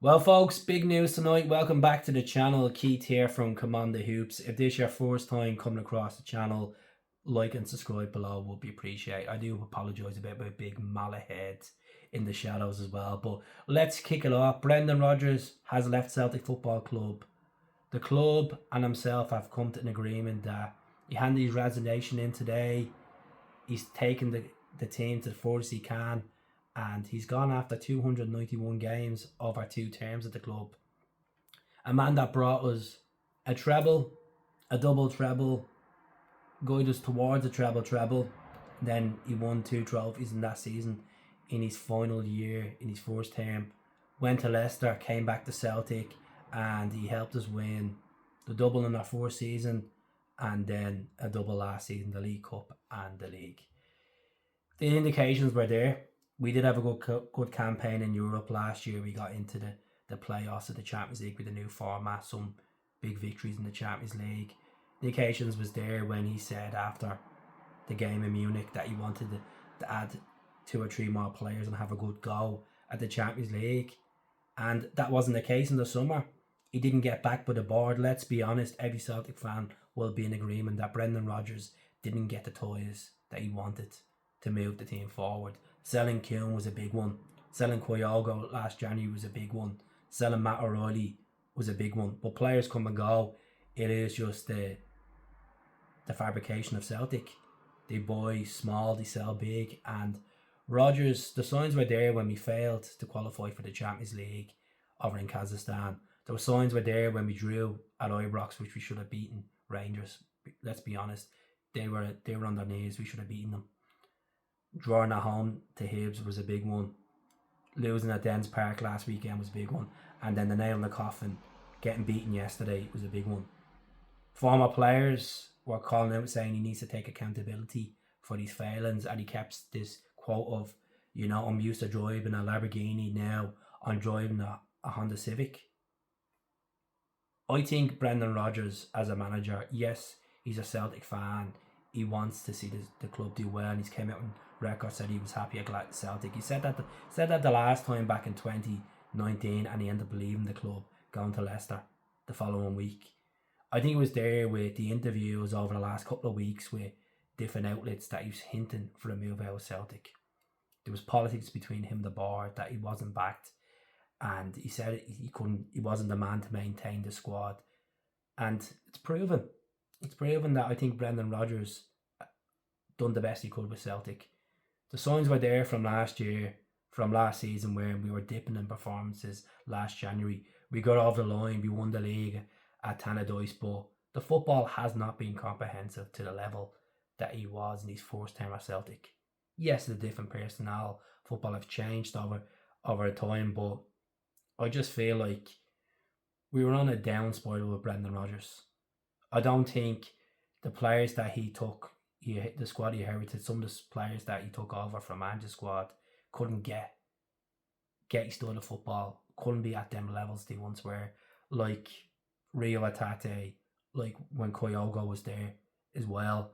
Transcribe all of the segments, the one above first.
Well, folks, big news tonight. Welcome back to the channel. Keith here from Commander Hoops. If this is your first time coming across the channel, like and subscribe below would be appreciated. I do apologise about my big mallet head in the shadows as well. But let's kick it off. Brendan Rodgers has left Celtic Football Club. The club and himself have come to an agreement that he handed his resignation in today. He's taken the team to the furthest he can, and he's gone after 291 games over 2 terms at the club. A man that brought us a treble, a double treble, guided us towards a treble. Then he won 2 trophies in that season in his final year, in his first term. Went to Leicester, came back to Celtic, and he helped us win the double in our first season and then a double last season, the League Cup and the league. The indications were there. We did have a good campaign in Europe last year. We got into the playoffs of the Champions League with a new format, some big victories in the Champions League. The occasions was there when he said after the game in Munich that he wanted to add 2 or 3 more players and have a good go at the Champions League. And that wasn't the case in the summer. He didn't get back by the board. Let's be honest, every Celtic fan will be in agreement that Brendan Rodgers didn't get the toys that he wanted to move the team forward. Selling Kuhn was a big one. Selling Kyogo last January was a big one. Selling Matt O'Reilly was a big one. But players come and go. It is just the fabrication of Celtic. They buy small, they sell big. And Rodgers, the signs were there when we failed to qualify for the Champions League over in Kazakhstan. The signs were there when we drew at Ibrox, which we should have beaten Rangers. Let's be honest. They were on their knees. We should have beaten them. Drawing at home to Hibs was a big one. Losing at Dens Park last weekend was a big one. And then the nail in the coffin, getting beaten yesterday, was a big one. Former players were calling out saying he needs to take accountability for these failings, and he kept this quote of, I'm used to driving a Lamborghini, now I'm driving a Honda Civic. I think Brendan Rodgers as a manager, yes, he's a Celtic fan. He wants to see the club do well, and he's came out on record said he was happy at Celtic. He said that the last time back in 2019, and he ended up leaving the club, going to Leicester the following week. I think it was there with the interviews over the last couple of weeks with different outlets that he was hinting for a move out of Celtic. There was politics between him and the board that he wasn't backed, and he said he wasn't the man to maintain the squad, and it's proven. It's proven that I think Brendan Rodgers done the best he could with Celtic. The signs were there from last season, where we were dipping in performances last January. We got over the line, we won the league at Tannadice, but the football has not been comprehensive to the level that he was in his first term at Celtic. Yes, the different personnel, football have changed over time, but I just feel like we were on a down spiral with Brendan Rodgers. I don't think the players that he took, the squad he inherited, some of the players that he took over from Ange's squad couldn't get his style of football, couldn't be at them levels they once were, like Rio Atate, like when Kyogo was there as well.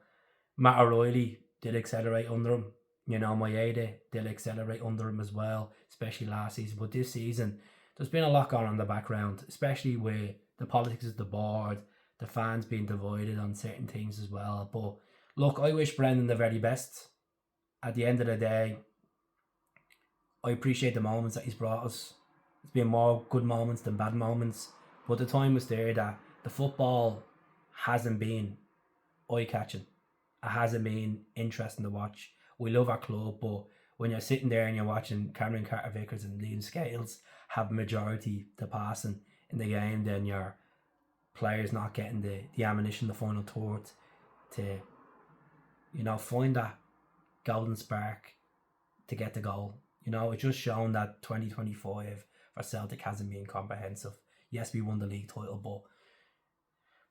Matt O'Reilly did accelerate under him. Maeda did accelerate under him as well, especially last season. But this season, there's been a lot going on in the background, especially with the politics of the board, the fans being divided on certain things as well. But look, I wish Brendan the very best. At the end of the day, I appreciate the moments that he's brought us. There's been more good moments than bad moments, but the time was there that the football hasn't been eye-catching. It hasn't been interesting to watch. We love our club, but when you're sitting there and you're watching Cameron Carter-Vickers and Liam Scales have majority to passing in the game, then your players not getting the ammunition, the final third to, find that golden spark to get the goal. It's just shown that 2025 for Celtic hasn't been comprehensive. Yes, we won the league title, but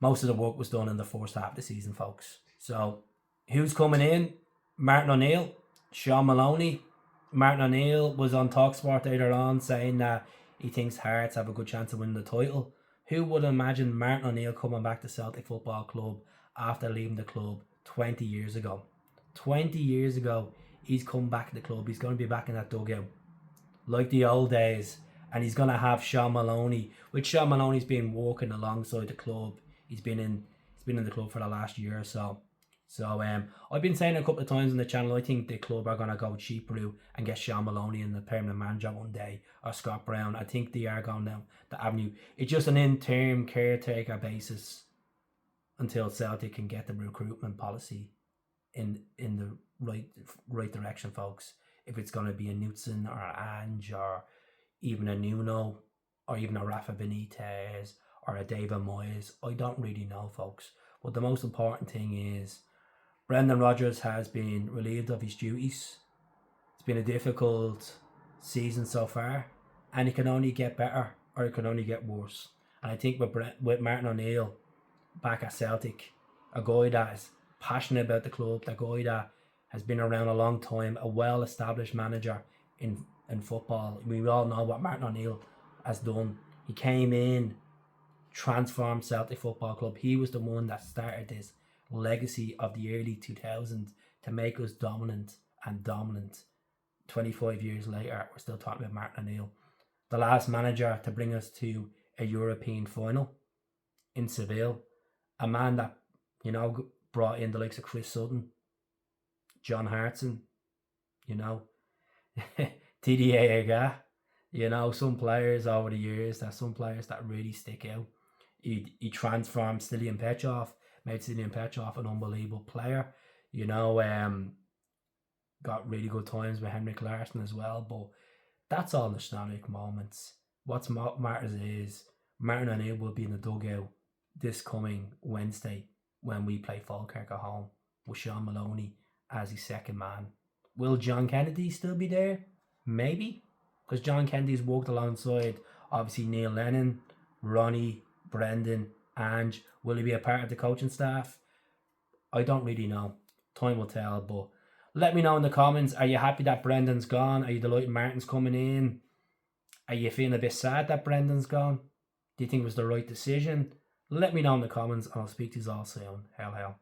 most of the work was done in the first half of the season, folks. So, who's coming in? Martin O'Neill, Sean Maloney. Martin O'Neill was on TalkSport later on saying that he thinks Hearts have a good chance of winning the title. Who would imagine Martin O'Neill coming back to Celtic Football Club after leaving the club 20 years ago? 20 years ago, he's come back to the club. He's going to be back in that dugout like the old days and he's gonna have Sean Maloney. Which Sean Maloney's been working alongside the club. He's been in the club for the last year or so. So I've been saying a couple of times on the channel, I think the club are gonna go cheap route and get Sean Maloney in the permanent manager one day, or Scott Brown. I think they are going down the avenue. It's just an interim caretaker basis until Celtic can get the recruitment policy in the right direction, folks. If it's gonna be a Knutson or an Ange or even a Nuno or even a Rafa Benitez or a David Moyes, I don't really know, folks. But the most important thing is Brendan Rodgers has been relieved of his duties. It's been a difficult season so far, and it can only get better or it can only get worse. And I think with Martin O'Neill back at Celtic, a guy that is passionate about the club, a guy that has been around a long time, a well-established manager in football. We all know what Martin O'Neill has done. He came in, transformed Celtic Football Club. He was the one that started this legacy of the early 2000s to make us dominant. 25 years later, we're still talking about Martin O'Neill, the last manager to bring us to a European final in Seville. A man that, brought in the likes of Chris Sutton, John Hartson, TDA Aga, some players over the years, some players that really stick out. He transformed Stilian Petrov, made Stilian Petrov an unbelievable player. Got really good times with Henrik Larsson as well. But that's all nostalgic moments. What matters is Martin O'Neill will be in the dugout this coming Wednesday when we play Falkirk at home with Sean Maloney as his second man. Will John Kennedy still be there? Maybe. Because John Kennedy's worked alongside, obviously, Neil Lennon, Ronnie, Brendan, Ange. Will he be a part of the coaching staff? I don't really know. Time will tell. But let me know in the comments. Are you happy that Brendan's gone? Are you delighted Martin's coming in? Are you feeling a bit sad that Brendan's gone? Do you think it was the right decision? Let me know in the comments and I'll speak to you all soon. Hell.